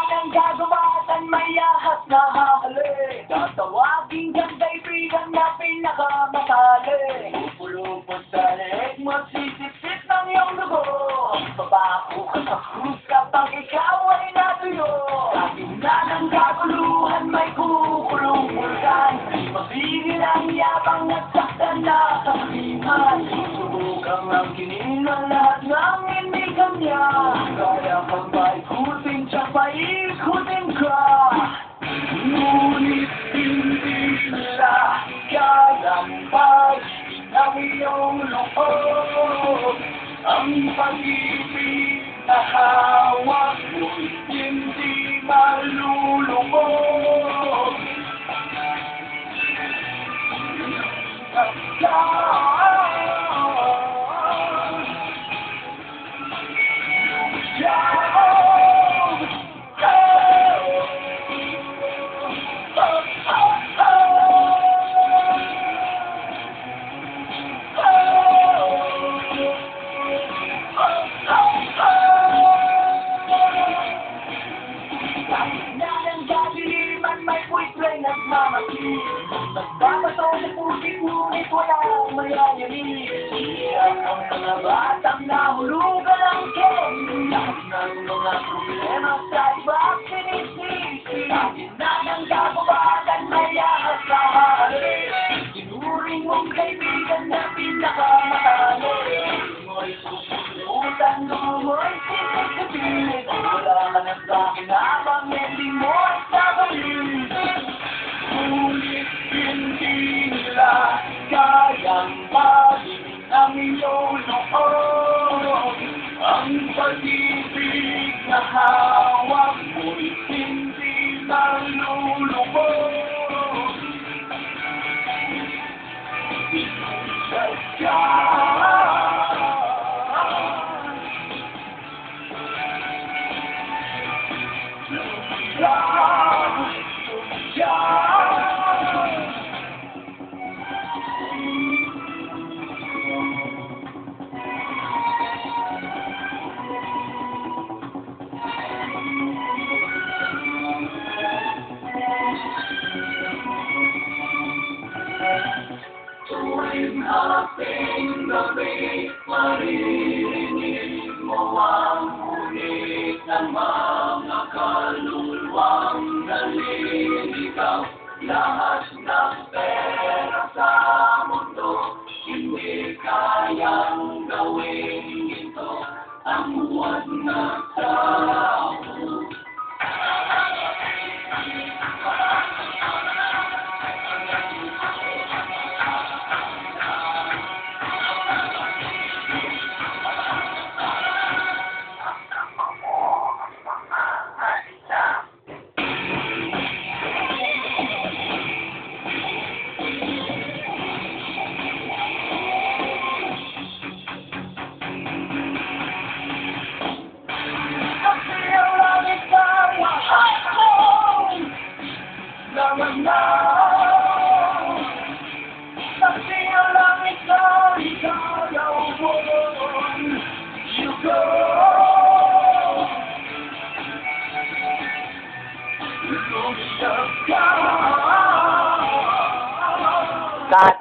Ng gagawatan may ahas na hahali. Tatawagin kang kaibigan na pinakamasali. Pupulupot sa leeg, magsisipsip ng iyong dugo. Babako ka sa krus kapag ikaw ay natuyo. Sa ng kaguluhan may kukulong vulkan. Mabigil ang yabang at saktan na kasabihan. Susubukang ang kininang lahat ng hindi kanya. Kaya kang paikutin siya, paikutin ka. Ngunit hindi nila kayang pagin ang iyong loob. Ang pag-ibig na hawak mo'y hindi malulubog. May puwitray nagmamaki. Nagbabato sa pusit, ngunit walang mayayari. Iyak ang mga batang nahulugan ng candy. Lahat ng mga problema sa iba sinisisi. Sabi na ng gagawatan may ahas na hali. Tinuring mong kaibigan na pinakamatali. Mo'y susulutan, mo'y sisipipin. Wala ka na sa'kin habang hindi mo ay sabayin. Ngunit hindi nila kayang pagin ang iyong loob. Ang pag-ibig na hawak mo'y hindi malulubog. Tuwing ating gabi, maririnig mo ang ulit ng mga kaluluwang naliligaw. Lahat ng pera sa mundo, hindi kayang gawin ito. Ang huwag na tao. Cut.